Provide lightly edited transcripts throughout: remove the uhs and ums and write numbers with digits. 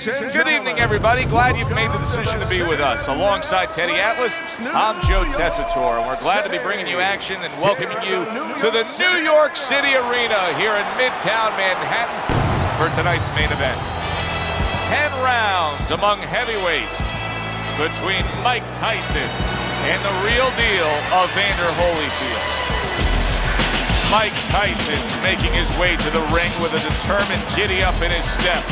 Ladies and Good evening, everybody. Glad you've made the decision to be with us. Alongside Teddy Atlas, I'm Joe Tessitore, and we're glad to be bringing you action and welcoming you to the New York City Arena here in Midtown Manhattan for tonight's main event. 10 rounds among heavyweights between Mike Tyson and the real deal Evander Holyfield. Mike Tyson making his way to the ring with a determined giddy-up in his step.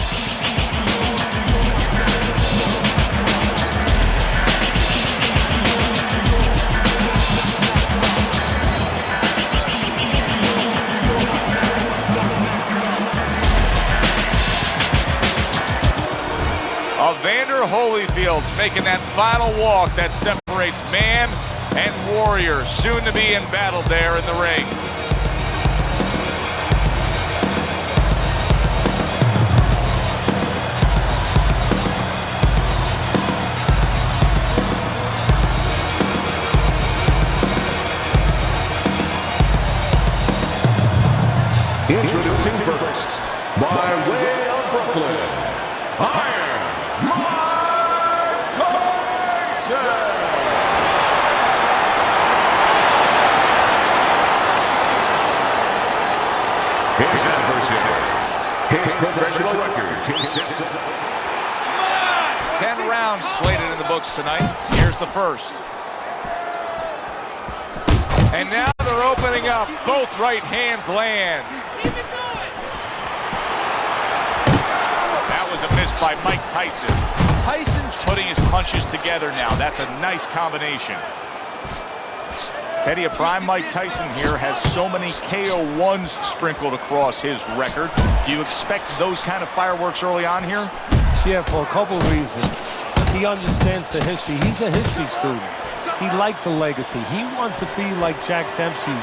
Evander Holyfield's making that final walk that separates man and warrior, soon to be embattled there in the ring. Introducing first, by way of Brooklyn, Iron Mike Tyson. His adversary, his professional record consists of 10 rounds slated in the books tonight. Here's the first. And now they're opening up. Both right hands land. That was a miss by Mike Tyson. Tyson's putting his punches together now. That's a nice combination. Teddy, a prime Mike Tyson here has so many KO1s sprinkled across his record. Do you expect those kind of fireworks early on here? Yeah, for a couple of reasons. He understands the history. He's a history student. He likes a legacy. He wants to be like Jack Dempsey,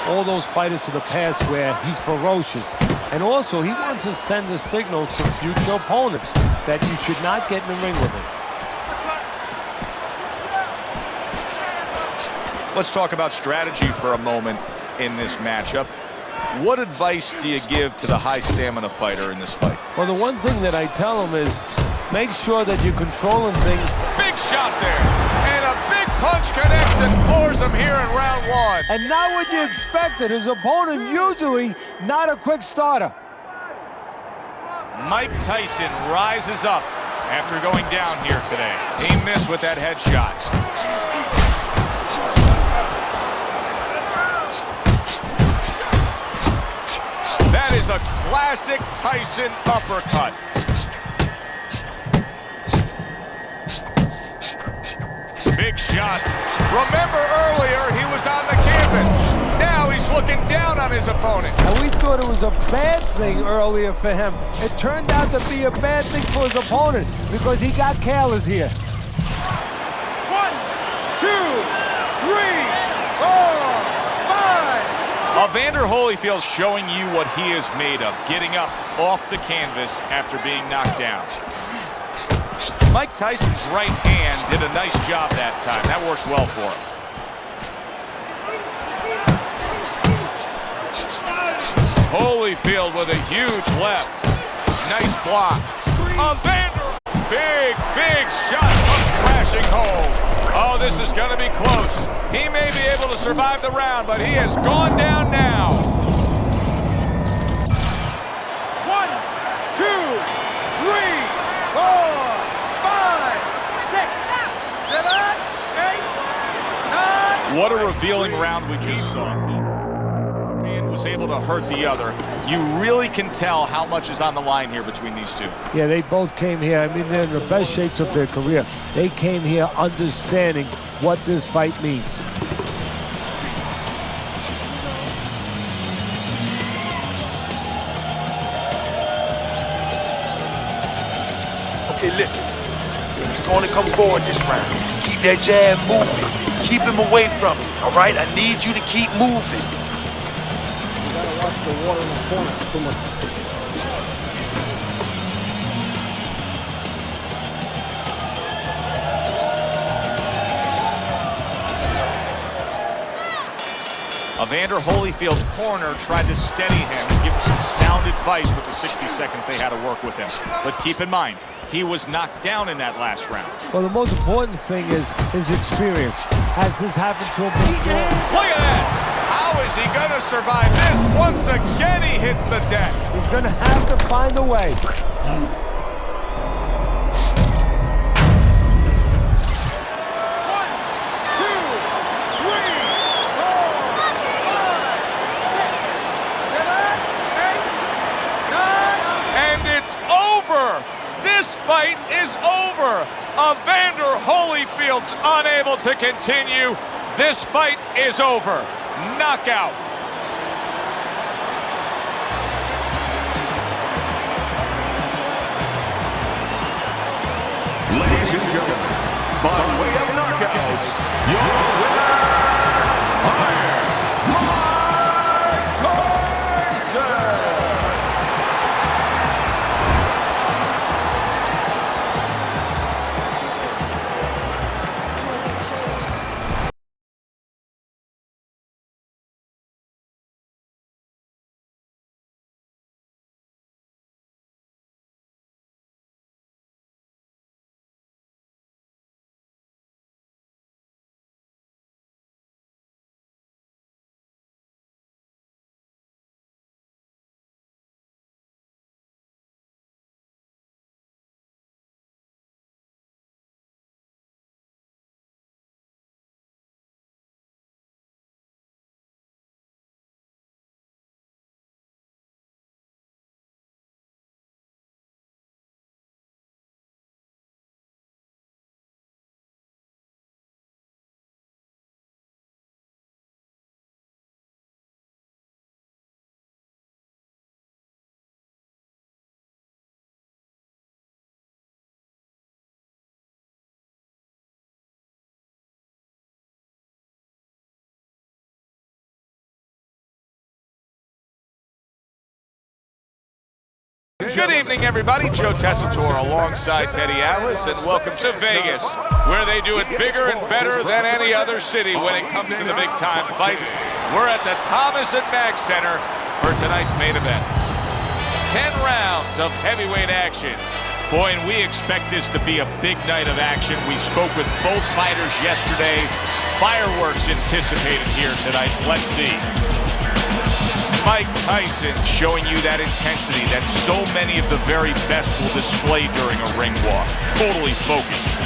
all those fighters of the past where he's ferocious. And also, he wants to send a signal to future opponents that you should not get in the ring with him. Let's talk about strategy for a moment in this matchup. What advice do you give to the high stamina fighter in this fight? Well, the one thing that I tell him is make sure that you're controlling things. Big shot there, and a big punch connects and floors him here in round one. And not what you expected. His opponent usually not a quick starter. Mike Tyson rises up after going down here today. He missed with that headshot. That is a classic Tyson uppercut. Big shot. Remember earlier, he was on the canvas. Now he's looking down on his opponent. And we thought it was a bad thing earlier for him. It turned out to be a bad thing for his opponent because he got careless here. 1, 2, 3, 4, 5. Evander Holyfield's showing you what he is made of, getting up off the canvas after being knocked down. Mike Tyson's right hand did a nice job that time. That works well for him. Holyfield with a huge left. Nice block. Evander, big shot comes crashing home. Oh, this is going to be close. He may be able to survive the round, but he has gone down now. 1, 2, 3, 4. 9. What a revealing round we just saw. And was able to hurt the other. You really can tell how much is on the line here between these two. Yeah, they both came here. I mean, they're in the best shapes of their career. They came here understanding what this fight means. Okay, listen. He's going to come forward this round. Keep that jab moving. Keep him away from him, all right? I need you to keep moving. You gotta watch the water in the corner too much. Evander Holyfield's corner tried to steady him and give him some sound pounded fight with the 60 seconds they had to work with him. But keep in mind, he was knocked down in that last round. Well, the most important thing is his experience. Has this happened to him before? Look at that! How is he gonna survive this? Once again, he hits the deck. He's gonna have to find a way. This fight is over. Evander Holyfield's unable to continue. This fight is over. Knockout. Ladies and gentlemen, by way of knockouts, your winner, Mike Tyson! Good evening, everybody. Joe Tessitore alongside Teddy Atlas, and welcome to Vegas, where they do it bigger and better than any other city when it comes to the big-time fights. We're at the Thomas & Mack Center for tonight's main event. 10 rounds of heavyweight action. Boy, and we expect this to be a big night of action. We spoke with both fighters yesterday. Fireworks anticipated here tonight. Let's see. Mike Tyson showing you that intensity that so many of the very best will display during a ring walk. Totally focused.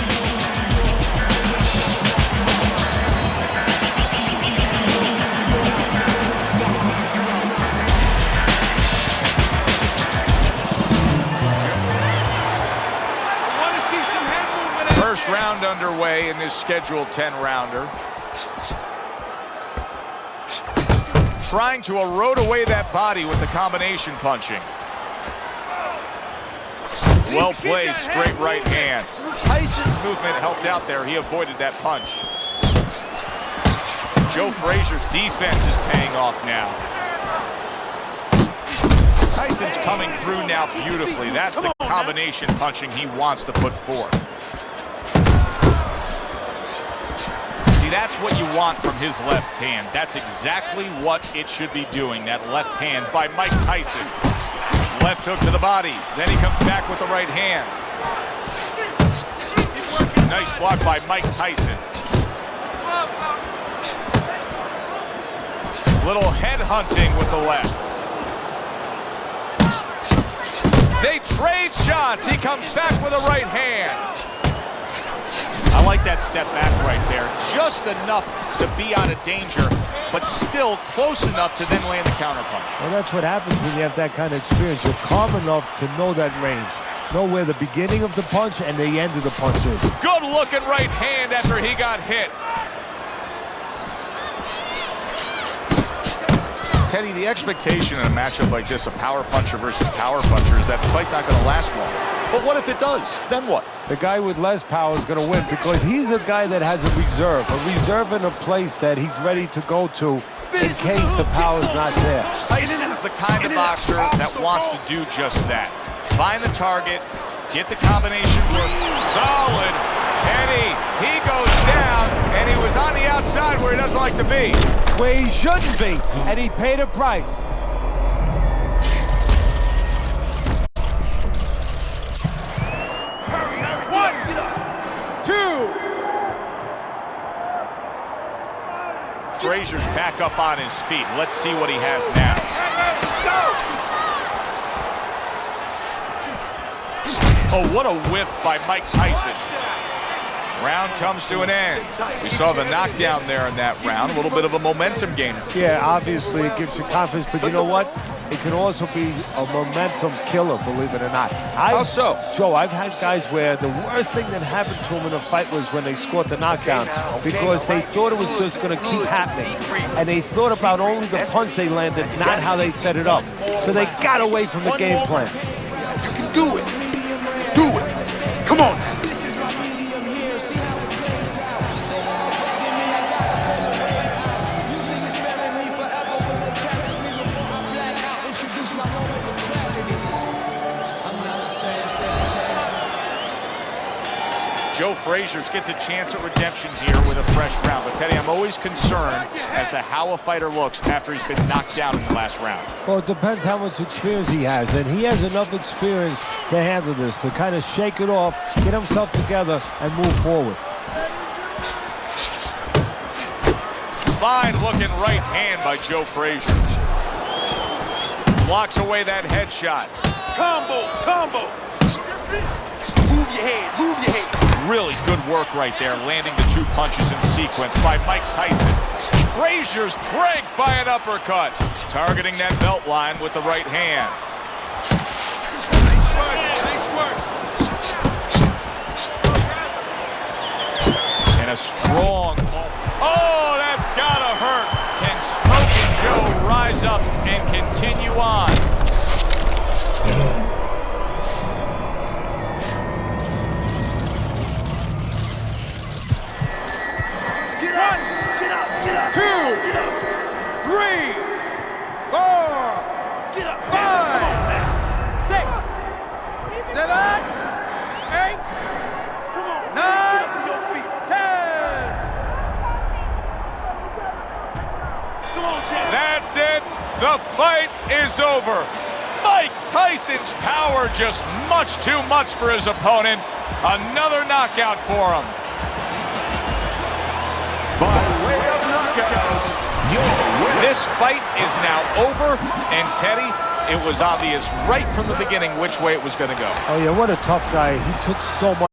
First round underway in this scheduled 10-rounder. Trying to erode away that body with the combination punching. Well played, straight right hand. Tyson's movement helped out there. He avoided that punch. Joe Frazier's defense is paying off now. Tyson's coming through now beautifully. That's the combination punching he wants to put forth. See, that's what you want from his left hand. That's exactly what it should be doing, that left hand by Mike Tyson. Left hook to the body. Then he comes back with the right hand. Nice block by Mike Tyson. Little head hunting with the left. They trade shots. He comes back with a right hand. I like that step back right there. Just enough to be out of danger, but still close enough to then land the counterpunch. Well, that's what happens when you have that kind of experience. You're calm enough to know that range. Know where the beginning of the punch and the end of the punch is. Good looking right hand after he got hit. Teddy, the expectation in a matchup like this, a power puncher versus power puncher, is that the fight's not going to last long. But what if it does? Then what? The guy with less power is going to win because he's a guy that has a reserve in a place that he's ready to go to in case the power's not there. Tyson is the kind of boxer that wants to do just that. Find the target, get the combination work. Solid. Teddy, he goes down, and he was on the outside where he doesn't like to be. Where he shouldn't be, and he paid a price. Frazier's back up on his feet. Let's see what he has now. Let's go! Oh, what a whiff by Mike Tyson. Round comes to an end. We saw the knockdown there in that round. A little bit of a momentum gain. Yeah, obviously it gives you confidence, but you know what? It can also be a momentum killer, believe it or not. How so? Joe, I've had guys where the worst thing that happened to them in a fight was when they scored the knockdown because they thought it was just going to keep happening. And they thought about only the punch they landed, not how they set it up. So they got away from the game plan. You can do it. Do it. Come on. Joe Frazier gets a chance at redemption here with a fresh round. But Teddy, I'm always concerned as to how a fighter looks after he's been knocked down in the last round. Well, it depends how much experience he has, and he has enough experience to handle this, to kind of shake it off, get himself together, and move forward. Fine looking right hand by Joe Frazier. Blocks away that headshot. Combo. Move your head, move your head. Really good work right there, landing the 2 punches in sequence by Mike Tyson. Frazier's cranked by an uppercut, targeting that belt line with the right hand. Nice work. And a strong... Oh, that's gotta hurt. Can Smoking Joe rise up and continue on? Get up. 2, 3, 4, 5, 6, 7, 8, 9, 10. That's it. The fight is over. Mike Tyson's power just much too much for his opponent. Another knockout for him. By way of knockouts, your winner. This fight is now over, and Teddy, it was obvious right from the beginning which way it was going to go. Oh, yeah, what a tough guy. He took so much.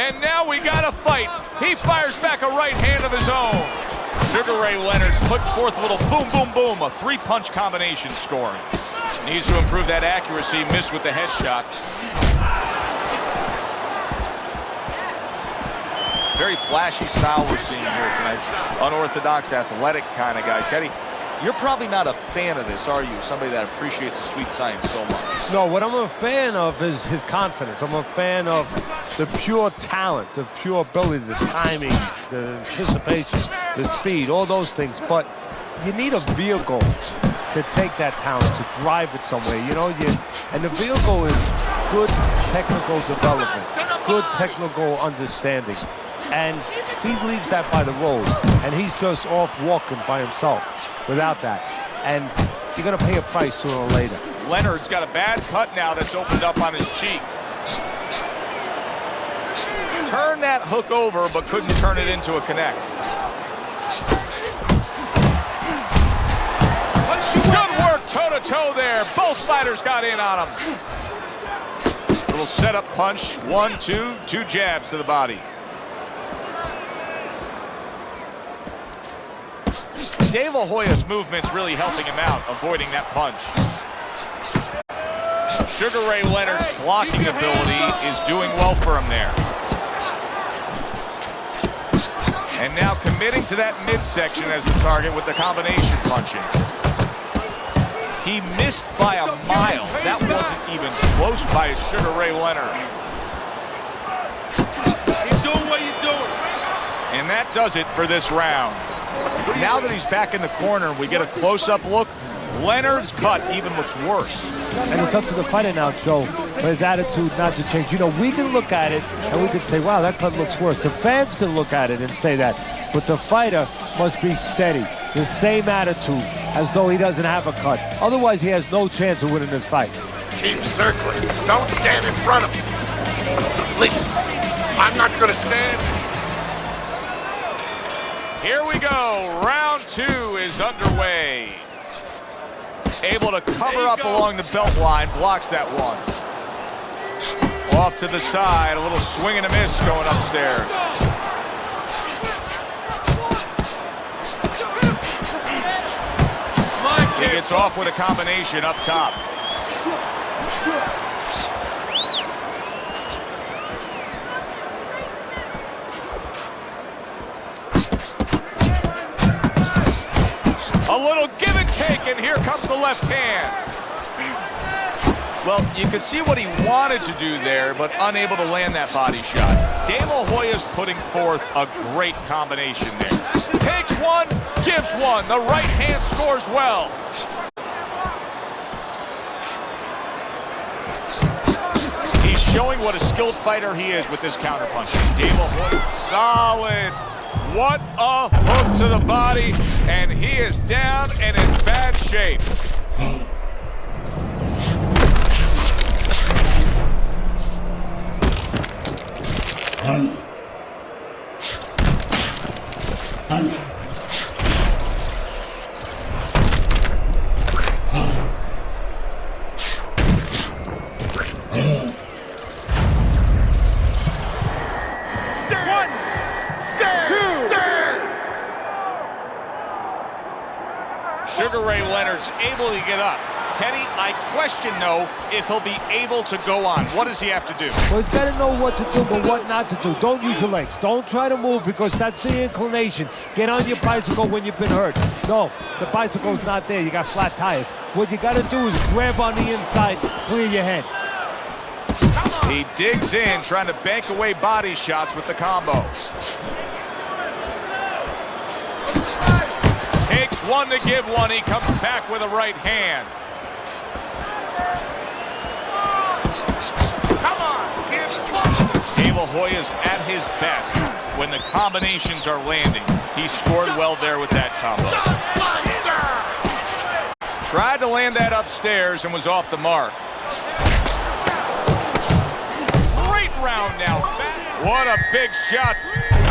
And now we got a fight. He fires back a right hand of his own. Sugar Ray Leonard's putting forth a little boom, boom, boom, a three-punch combination scoring. Needs to improve that accuracy, missed with the headshot. Very flashy style we're seeing here tonight. Unorthodox, athletic kind of guy. Teddy, you're probably not a fan of this, are you? Somebody that appreciates the sweet science so much. No, what I'm a fan of is his confidence. I'm a fan of the pure talent, the pure ability, the timing, the anticipation, the speed, all those things. But you need a vehicle to take that talent, to drive it somewhere. You know, and the vehicle is good technical development, good technical understanding. And he leaves that by the road, and he's just off walking by himself without that. And you're going to pay a price sooner or later. Leonard's got a bad cut now that's opened up on his cheek. Turned that hook over, but couldn't turn it into a connect. Good work toe-to-toe there. Both fighters got in on him. Little setup punch. 1, 2, 2 jabs to the body. Dave La Hoya's movement's really helping him out, avoiding that punch. Sugar Ray Leonard's blocking ability is doing well for him there. And now committing to that midsection as the target with the combination punching. He missed by a mile. That wasn't even close by Sugar Ray Leonard. Keep doing what you're doing. And that does it for this round. Now that he's back in the corner, we get a close-up look. Leonard's cut even looks worse. And it's up to the fighter now, Joe, for his attitude not to change. You know, we can look at it and we can say, wow, that cut looks worse. The fans can look at it and say that. But the fighter must be steady, the same attitude, as though he doesn't have a cut. Otherwise, he has no chance of winning this fight. Keep circling. Don't stand in front of me. Listen, I'm not going to stand. Here we go. Round 2 is underway. Able to cover up along the belt line, blocks that one. Off to the side, a little swing and a miss going upstairs. He gets off with a combination up top. A little give and take, and here comes the left hand. Well, you could see what he wanted to do there, but unable to land that body shot. Dave La Hoya's putting forth a great combination there. Takes one, gives one. The right hand scores well. He's showing what a skilled fighter he is with this counterpunching. Dave La Hoya, solid. What a hook to the body, and he is down and in bad shape. Sugar Ray Leonard's able to get up. Teddy, I question, though, if he'll be able to go on. What does he have to do? Well, he's got to know what to do, but what not to do. Don't use your legs. Don't try to move because that's the inclination. Get on your bicycle when you've been hurt. No, the bicycle's not there. You got flat tires. What you got to do is grab on the inside, clear your head. He digs in, trying to bank away body shots with the combo. Takes one to give one. He comes back with a right hand. Come on, Dave La Hoya's at his best when the combinations are landing. He scored well there with that combo. Tried to land that upstairs and was off the mark. Great round now. What a big shot.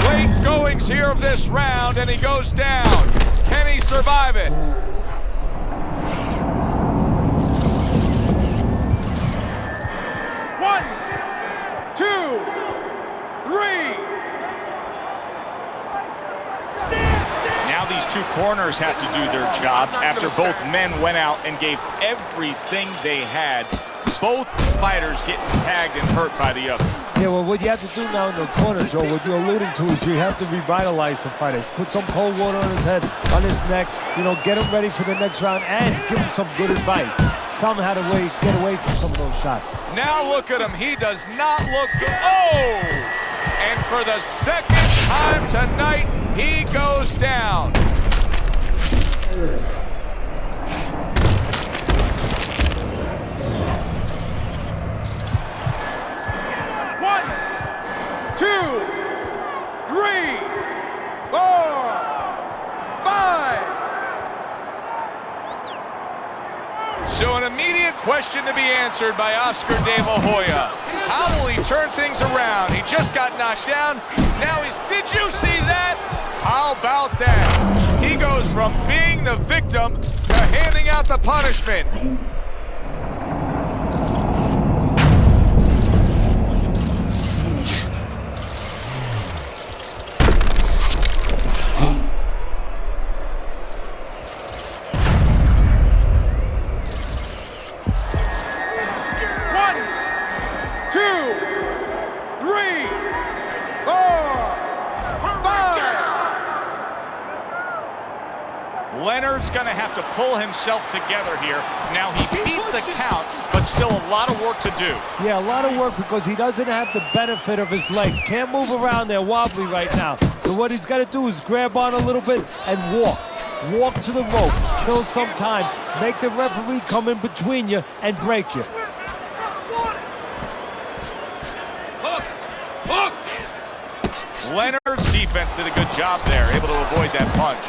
Late goings here of this round, and he goes down. Can he survive it? One, two, three. two corners have to do their job after both men went out and gave everything they had. Both fighters getting tagged and hurt by the other. Yeah, well, what you have to do now in the corner, Joe, what you're alluding to is you have to revitalize the fighter. Put some cold water on his head, on his neck, you know, get him ready for the next round and give him some good advice. Tell him how to get away from some of those shots. Now look at him. He does not look good. Oh! And for the second time tonight, he goes down. One, two, three, four, five. So an immediate question to be answered by Oscar De La Hoya. How will he turn things around? He just got knocked down. Now he's... Did you see that? How about that? He goes from being the victim to handing out the punishment. Leonard's going to have to pull himself together here. Now, he beat the count, but still a lot of work to do. Yeah, a lot of work because he doesn't have the benefit of his legs. Can't move around there wobbly right now. So what he's got to do is grab on a little bit and walk. Walk to the ropes, kill some time, make the referee come in between you and break you. Hook! Leonard's defense did a good job there, able to avoid that punch.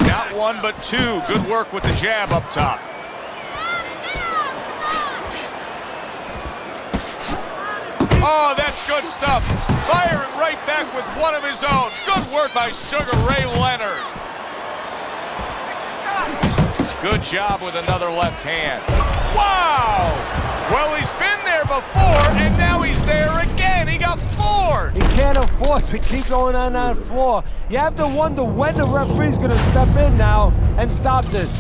Not one, but two. Good work with the jab up top. Oh, that's good stuff. Firing right back with one of his own. Good work by Sugar Ray Leonard. Good job with another left hand. Wow! Well, he's been there before, and now he's there again. He got floored. He can't afford to keep going on that floor. You have to wonder when the referee's going to step in now and stop this. 1,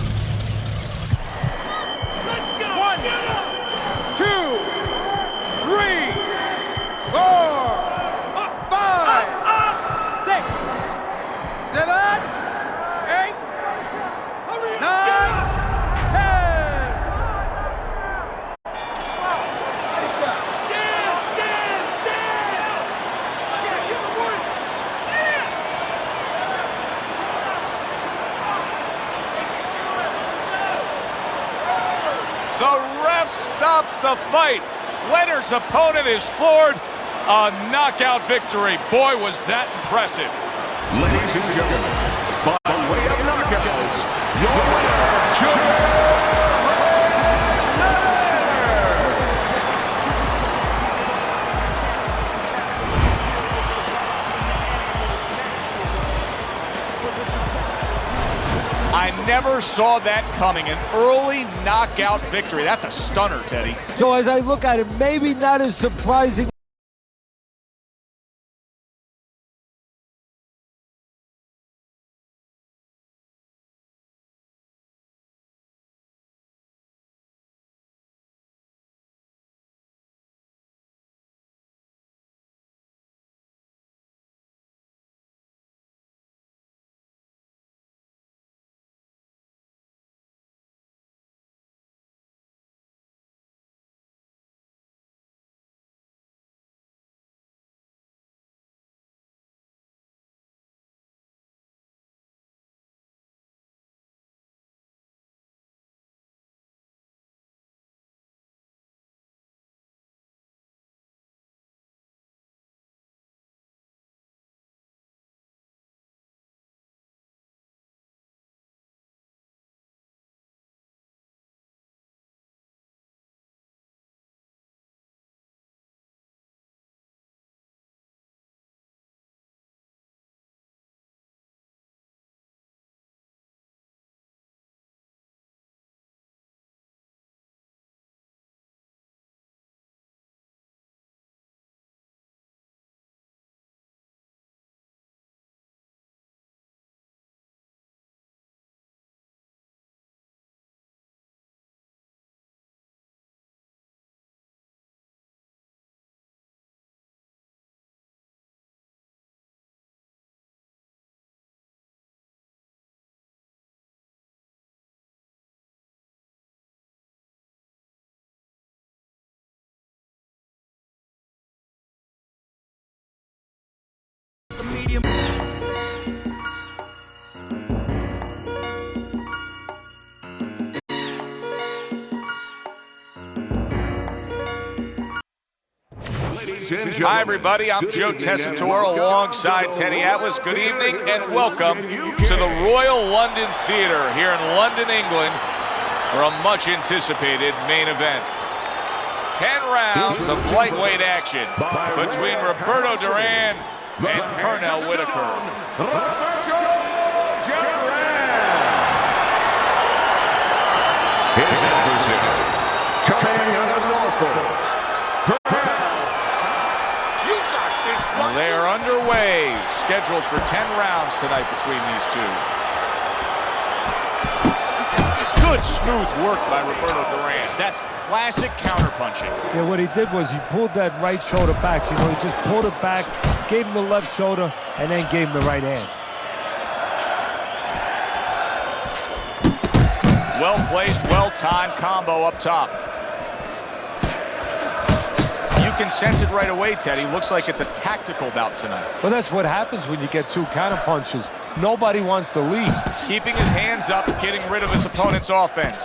2, 3, 4, 5, 6, 7, 8, 9, 10. The ref stops the fight. Leonard's opponent is floored. A knockout victory. Boy, was that impressive. Ladies and gentlemen, by way of knockouts, your winner, Sugar. I never saw that coming. An early knockout victory. That's a stunner, Teddy. So as I look at it, maybe not as surprising Hi, everybody. I'm Joe Tessitore alongside Teddy Atlas. Good evening and welcome to the Royal London Theatre here in London, England for a much-anticipated main event. 10 rounds of lightweight action between Roberto Duran and Pernell Whitaker. His adversary, coming out of Norfolk, They are underway, scheduled for 10 rounds tonight between these two. Good smooth work by Roberto Duran. That's classic counterpunching. Yeah, what he did was he pulled that right shoulder back. You know, he just pulled it back, gave him the left shoulder, and then gave him the right hand. Well-placed, well-timed combo up top. You can sense it right away, Teddy. Looks like it's a tactical bout tonight. Well, that's what happens when you get two counter punches. Nobody wants to leave. Keeping his hands up, getting rid of his opponent's offense.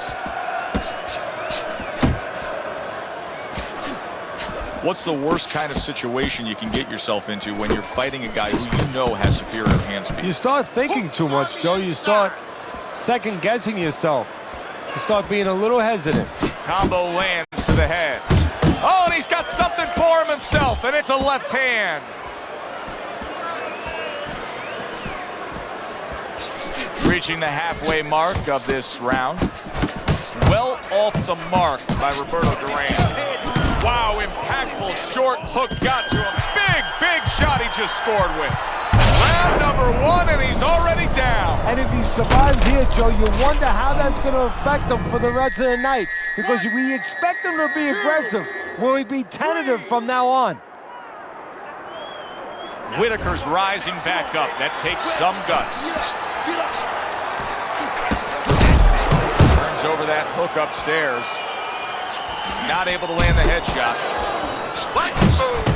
What's the worst kind of situation you can get yourself into when you're fighting a guy who you know has superior hand speed? You start thinking too much, Joe. You start second-guessing yourself. You start being a little hesitant. Combo lands to the head. Oh, and he's got something for him himself, and it's a left hand. Reaching the halfway mark of this round. Well off the mark by Roberto Duran. Wow, impactful short hook got to him. Big shot he just scored with. Round number one, and he's already down. And if he survives here, Joe, you wonder how that's going to affect him for the rest of the night. Because we expect him to be aggressive. Will he be tentative from now on? Whitaker's rising back up. That takes some guts. Turns over that hook upstairs. Not able to land the headshot.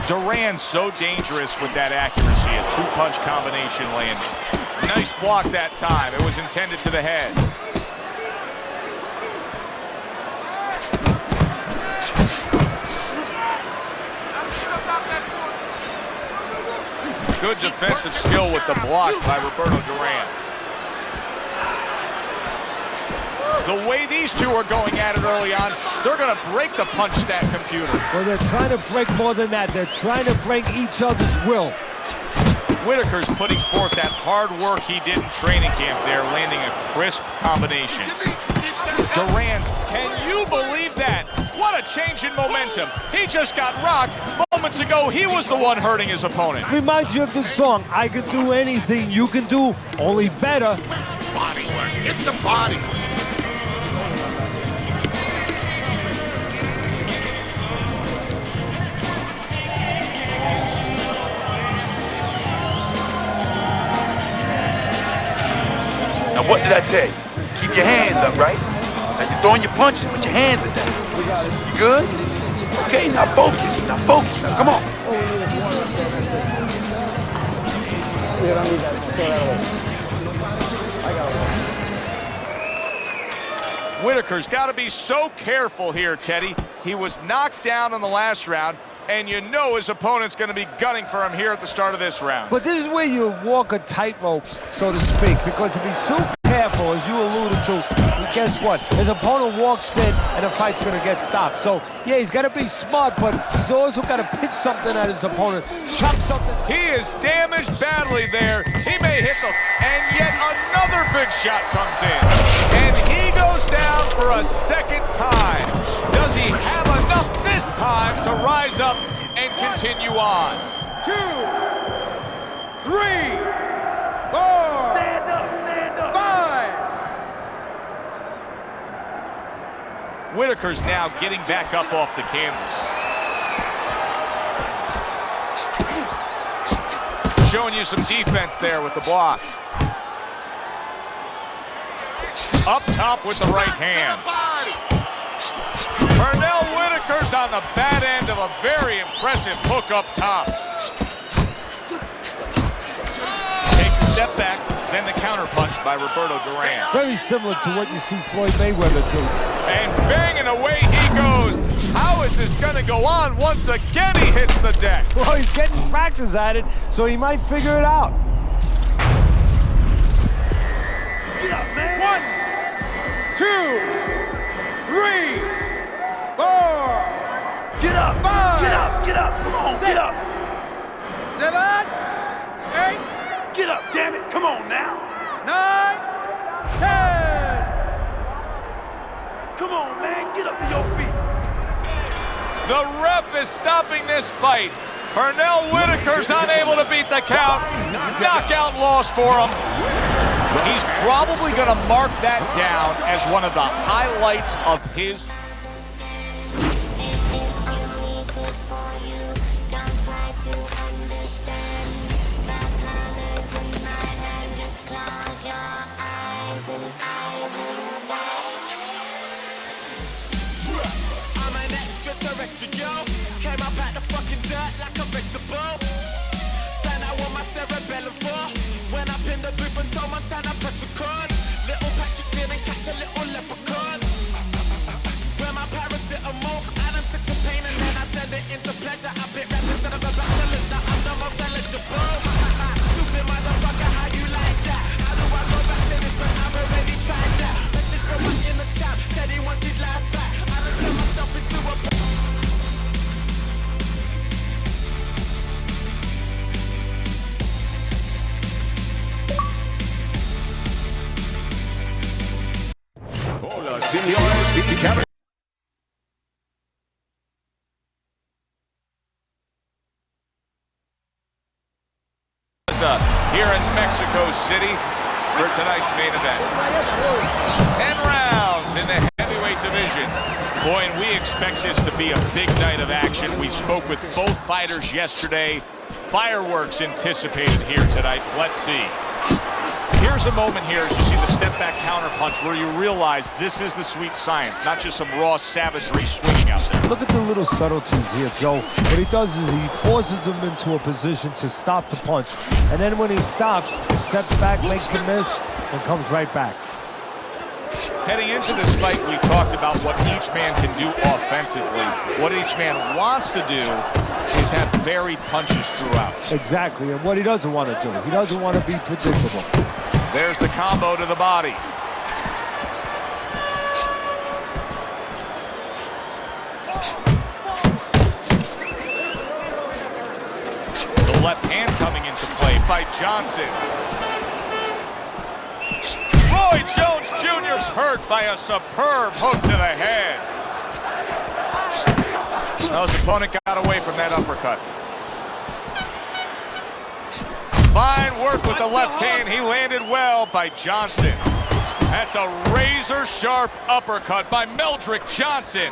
Duran's so dangerous with that accuracy. A two-punch combination landing. Nice block that time. It was intended to the head. Good defensive skill with the block by Roberto Duran. The way these two are going at it early on, they're going to break the punch stat computer. Well, they're trying to break more than that. They're trying to break each other's will. Whitaker's putting forth that hard work he did in training camp there, landing a crisp combination. Duran, can you believe that? What a change in momentum. He just got rocked. Moments ago, he was the one hurting his opponent. Reminds you of the song, I Can Do Anything You Can Do, only better. body work. It's the body work. Now what did I tell you? Keep your hands up, right? Now you're throwing your punches, but your hands are down. You good? Okay, now focus. Now focus. Now come on. Whitaker's got to be so careful here, Teddy. He was knocked down in the last round, and you know his opponent's going to be gunning for him here at the start of this round. But this is where you walk a tightrope, so to speak, because if he's too careful, as you alluded to, guess what? His opponent walks in, and the fight's going to get stopped. So, yeah, he's got to be smart, but he's also got to pitch something at his opponent, chuck something. He is damaged badly there. He may hit the... And yet another big shot comes in. And he goes down for a second time. Does he have enough this time to rise up and continue on? 2, 3, 4, 5. Whitaker's now getting back up off the canvas. Showing you some defense there with the block. Up top with the right hand. Pernell Whitaker's on the bad end of a very impressive hook up top. step back, then the counter punch by Roberto Duran. Very similar to what you see Floyd Mayweather do. And banging away he goes. How is this going to go on? Once again, he hits the deck. Well, he's getting practice at it, so he might figure it out. Get up, man. 1, 2, 3, 4. Get up. 5. Get up. Get up. Come on. 6, Get up. 7, 8, Get up. Damn it. Come on now. 9, 10. Come on, man. Get up to your feet. The ref is stopping this fight. Pernell Whitaker's unable to beat the count. Knockout loss for him. He's probably going to mark that down as one of the highlights of his. I'm an extraterrestrial. Came up out the fucking dirt like a vegetable. Found out what my cerebellum for. Went up in the booth and told Montana press record. Little Patrick didn't catch a little leprechaun. Where my paracetamol, I done took the pain and then I turned it into pleasure. I bit rap instead of a bachelor's, now I'm the most eligible. Stupid motherfucker, how you like that? How do I go back to this when I've already tried that? Message from one in the chat, said he wants his life back. I done turned myself into a Hola, señores y caballeros. Here in Mexico City for tonight's main event. 10 rounds in the heavyweight division. Boy, and we expect this to be a big night of action. We spoke with both fighters yesterday. Fireworks anticipated here tonight. Let's see. Here's a moment here as you see the step-back counterpunch where you realize this is the sweet science, not just some raw savagery swinging out there. Look at the little subtleties here, Joe. What he does is he forces them into a position to stop the punch. And then when he stops, steps back, makes a miss, and comes right back. Heading into this fight, we talked about what each man can do offensively. What each man wants to do is have varied punches throughout. Exactly, and what he doesn't want to do. He doesn't want to be predictable. There's the combo to the body. The left hand coming into play by Johnson. Roy Jones Jr.'s hurt by a superb hook to the head. Well, his opponent got away from that uppercut. Fine work with the left hand. He landed well by Johnson. That's a razor-sharp uppercut by Meldrick Johnson.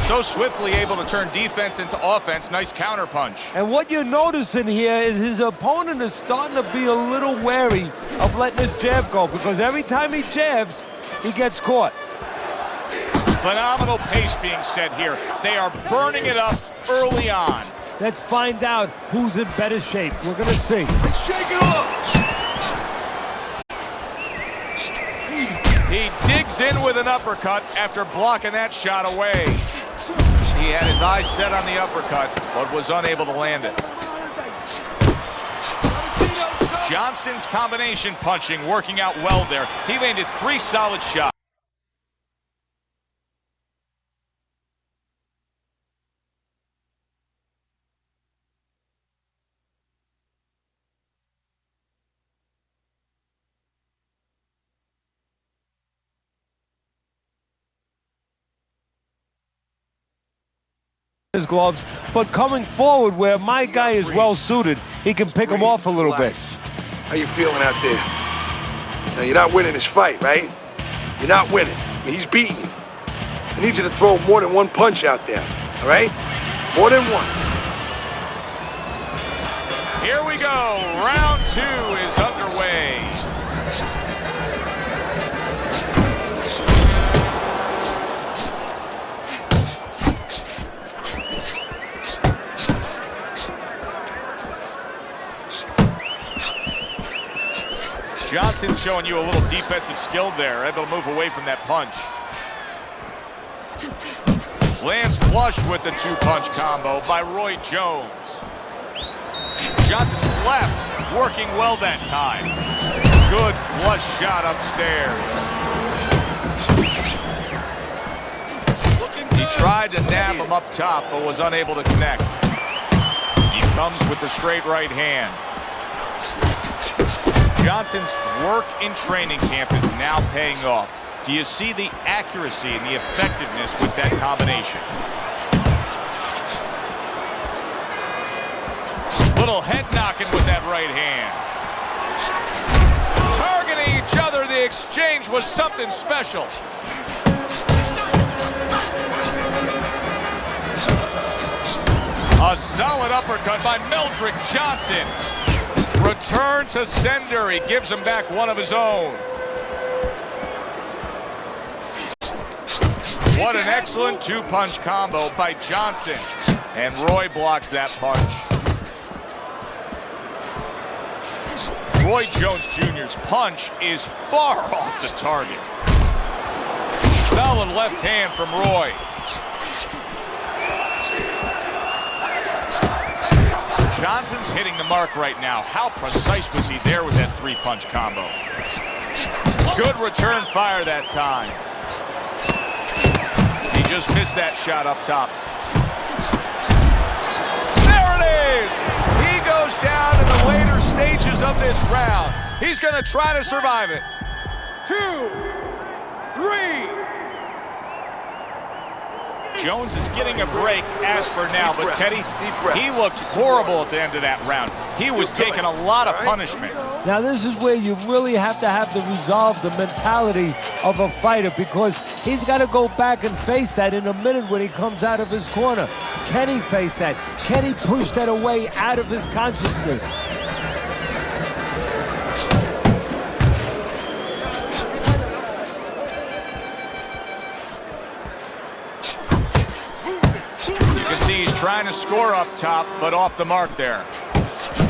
So swiftly able to turn defense into offense. Nice counterpunch. And what you're noticing here is his opponent is starting to be a little wary of letting his jab go, because every time he jabs, he gets caught. Phenomenal pace being set here. They are burning it up early on. Let's find out who's in better shape. We're going to see. Shake it up. He digs in with an uppercut after blocking that shot away. He had his eyes set on the uppercut, but was unable to land it. Johnson's combination punching working out well there. He landed 3 solid shots. His gloves, but coming forward where my guy is well suited, he can pick him off a little bit. How you feeling out there? Now, you're not winning this fight, right? You're not winning. I mean, he's beating you. I need you to throw more than one punch out there, all right? More than one. Here we go. Round 2 is underway. showing you a little defensive skill there, able to move away from that punch. Lands flush with the two-punch combo by Roy Jones. Johnson's left, working well that time. Good flush shot upstairs. He tried to nab him up top, but was unable to connect. He comes with the straight right hand. Johnson's work in training camp is now paying off. Do you see the accuracy and the effectiveness with that combination? Little head knocking with that right hand. Targeting each other, the exchange was something special. A solid uppercut by Meldrick Johnson. Return to sender. He gives him back one of his own. What an excellent two-punch combo by Johnson. And Roy blocks that punch. Roy Jones Jr.'s punch is far off the target. Solid left hand from Roy. Johnson's hitting the mark right now. How precise was he there with that three-punch combo? Good return fire that time. He just missed that shot up top. There it is! He goes down in the later stages of this round. He's going to try to survive it. 2, 3. Jones is getting a break as for now, but Teddy, he looked horrible at the end of that round. He was taking a lot of punishment. Now this is where you really have to have the resolve, the mentality of a fighter, because he's got to go back and face that in a minute when he comes out of his corner. Can he face that? Can he push that away out of his consciousness? He's trying to score up top, but off the mark there.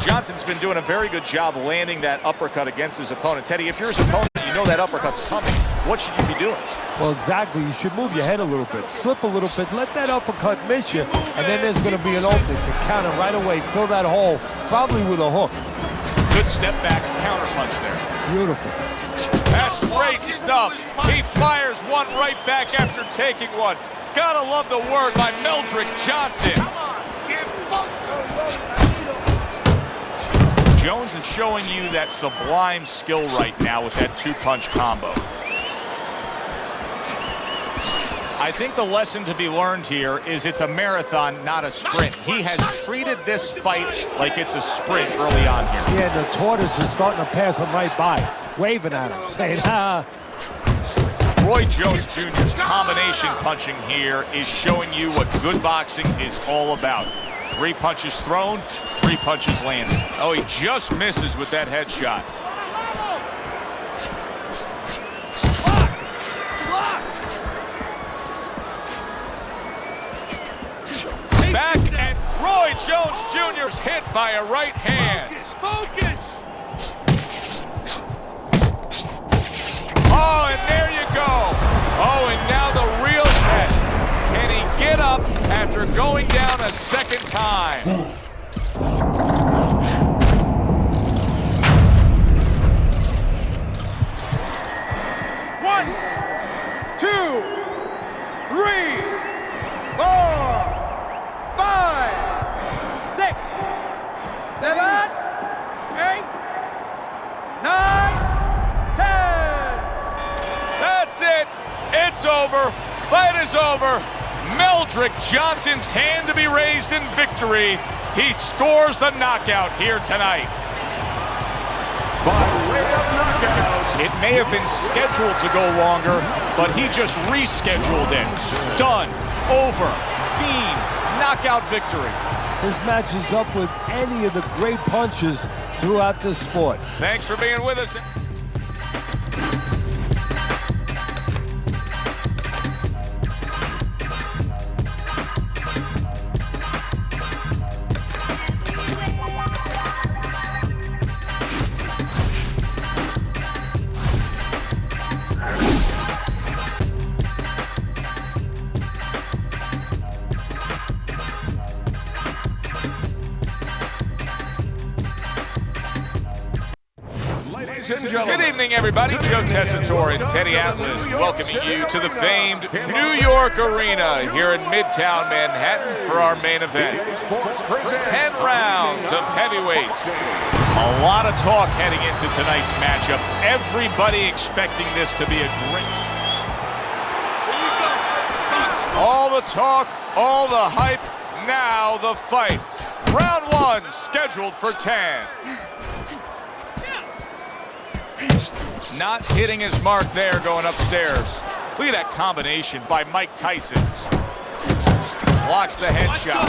Johnson's been doing a very good job landing that uppercut against his opponent. Teddy, if you're his opponent, you know that uppercut's coming. What should you be doing? Well, exactly. You should move your head a little bit, slip a little bit, let that uppercut miss you, and then there's going to be an opening to counter right away, fill that hole, probably with a hook. Good step back counter punch there. Beautiful. That's great stuff. He fires one right back after taking one. Gotta love the work by Meldrick Johnson. Jones is showing you that sublime skill right now with that two-punch combo. I think the lesson to be learned here is it's a marathon, not a sprint. He has treated this fight like it's a sprint early on here. Yeah, the tortoise is starting to pass him right by, waving at him, saying, ha. Roy Jones Jr.'s combination punching here is showing you what good boxing is all about. 3 punches thrown, 3 punches landed. Oh, he just misses with that headshot. Back, and Roy Jones Jr.'s hit by a right hand. Focus! Oh, and there you go. Oh, and now the real test. Can he get up after going down a second time? One, 2, 3, 4, 5, 6, 7, 8, 9, 10. That's it. It's over. Fight is over. Meldrick Johnson's hand to be raised in victory. He scores the knockout here tonight. By way of knockout. It may have been scheduled to go longer, but he just rescheduled it. Done. Over. Clean. Knockout victory. This matches up with any of the great punches throughout this sport. Thanks for being with us. ladies and gentlemen. Good evening, everybody. Joe Tessitore and Teddy Atlas welcoming you to the famed New York Arena here in Midtown Manhattan for our main event. 10 rounds of heavyweights. A lot of talk heading into tonight's matchup. Everybody expecting this to be a great... All the talk, all the hype, now the fight. Round 1 scheduled for 10. Not hitting his mark there going upstairs. Look at that combination by Mike Tyson. Blocks the headshot.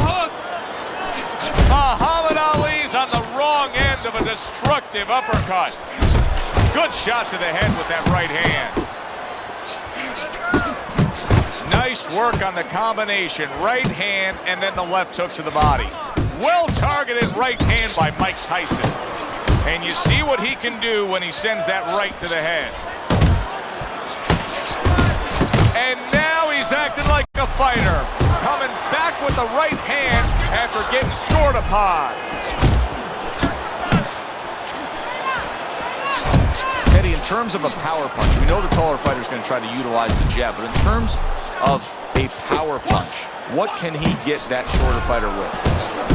Muhammad Ali's on the wrong end of a destructive uppercut. Good shot to the head with that right hand. Nice work on the combination. Right hand and then the left hook to the body. Well-targeted right hand by Mike Tyson. And you see what he can do when he sends that right to the head. And now he's acting like a fighter. Coming back with the right hand after getting scored upon. Teddy, in terms of a power punch, we know the taller fighter is going to try to utilize the jab, but in terms of a power punch, what can he get that shorter fighter with?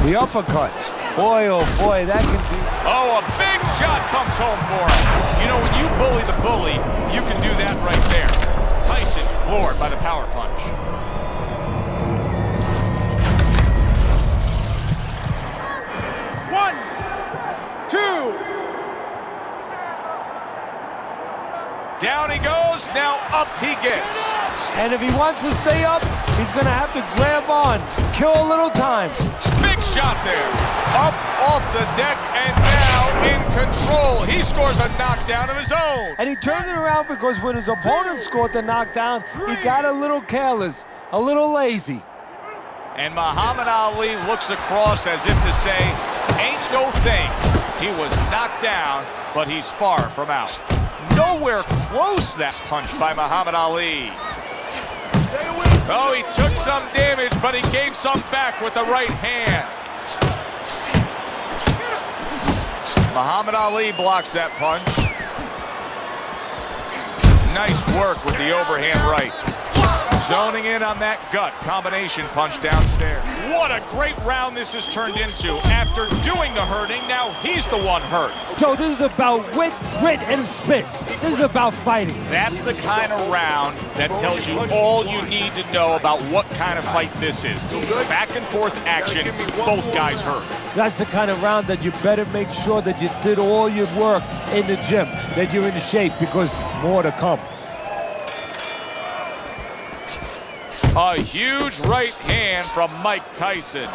The uppercut. Boy, oh boy, that can be... Oh, a big shot comes home for him. You know, when you bully the bully, you can do that right there. Tyson floored by the power punch. One, two. Down he goes, now up he gets. And if he wants to stay up, he's going to have to grab on. Kill a little time. Big shot there. Up off the deck and now in control. He scores a knockdown of his own. And he turns it around because when his opponent scored the knockdown, he got a little careless, a little lazy. And Muhammad Ali looks across as if to say, ain't no thing. He was knocked down, but he's far from out. Nowhere close that punch by Muhammad Ali. Oh, he took some damage, but he gave some back with the right hand. Muhammad Ali blocks that punch. Nice work with the overhand right. Zoning in on that gut combination punch downstairs. What a great round this has turned into. After doing the hurting, now he's the one hurt. So this is about wit, grit, and spit. This is about fighting. That's the kind of round that tells you all you need to know about what kind of fight this is. Back and forth action, both guys hurt. That's the kind of round that you better make sure that you did all your work in the gym, that you're in shape, because more to come. A huge right hand from Mike Tyson.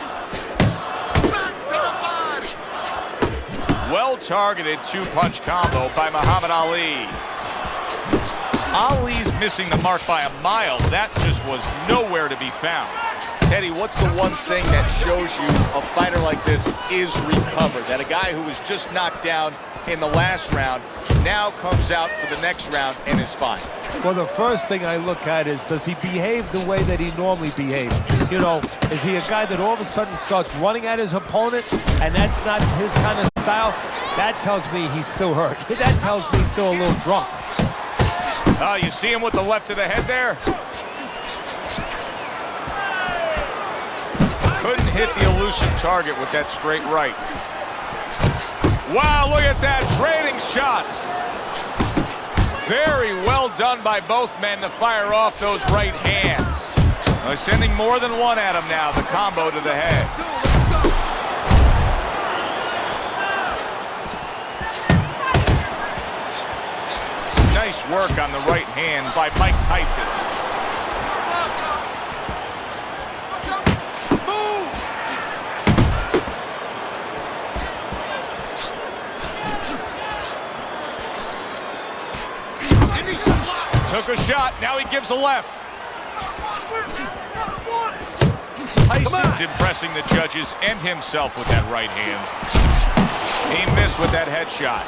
Well-targeted two-punch combo by Muhammad Ali. Ali's missing the mark by a mile. That just was nowhere to be found. Teddy, what's the one thing that shows you a fighter like this is recovered? That a guy who was just knocked down in the last round now comes out for the next round and is fine? Well, the first thing I look at is, does he behave the way that he normally behaves? You know, is he a guy that all of a sudden starts running at his opponent and that's not his kind of style? That tells me he's still hurt. That tells me he's still a little drunk. Oh, you see him with the left of the head there? Couldn't hit the elusive target with that straight right. Wow, look at that, trading shots. Very well done by both men to fire off those right hands. They're sending more than one at him now, the combo to the head. Nice work on the right hand by Mike Tyson. Took a shot, now he gives a left. Tyson's impressing the judges and himself with that right hand. He missed with that headshot.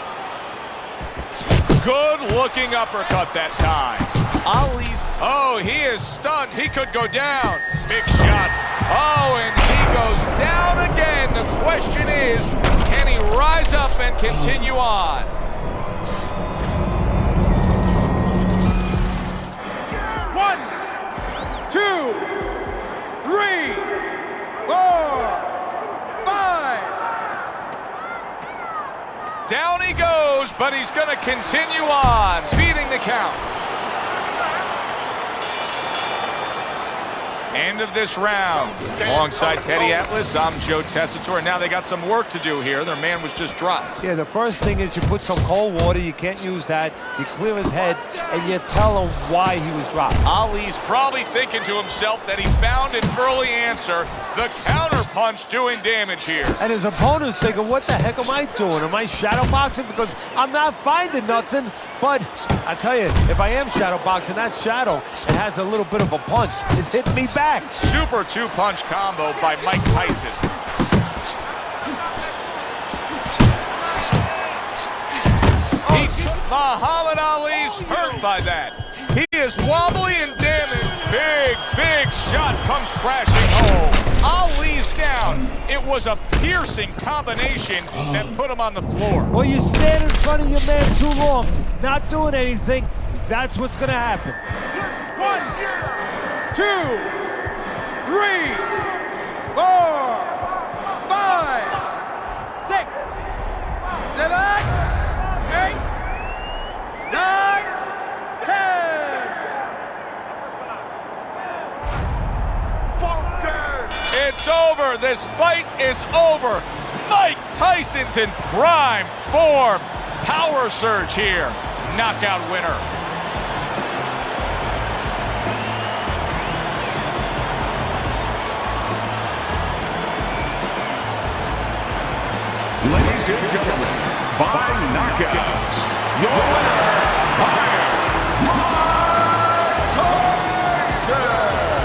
Good looking uppercut that time. Ali's, oh, he is stunned. He could go down. Big shot. Oh, and he goes down again. The question is, can he rise up and continue on? 3, 4, 5. Down he goes, but he's going to continue on, beating the count. End of this round. Alongside Teddy Atlas, I'm Joe Tessitore. And now they got some work to do here. Their man was just dropped. Yeah, the first thing is you put some cold water. You can't use that. You clear his head, and you tell him why he was dropped. Ali's probably thinking to himself that he found an early answer. The counter punch doing damage here. And his opponent's thinking, what the heck am I doing? Am I shadow boxing? Because I'm not finding nothing. But I tell you, if I am shadow boxing, that shadow, it has a little bit of a punch. It's hitting me back. Super two-punch combo by Mike Tyson. Muhammad Ali's hurt by that. He is wobbly and damaged. Big shot comes crashing home. Ali's down. It was a piercing combination that put him on the floor. Well, you stand in front of your man too long, not doing anything. That's what's going to happen. 1, 2, 3, 4, 5, 6, 7, 8, 9, 10. It's over. This fight is over. Mike Tyson's in prime form. Power surge here. Knockout winner. Ladies and gentlemen, by knockout, your winner, Mike Tyson.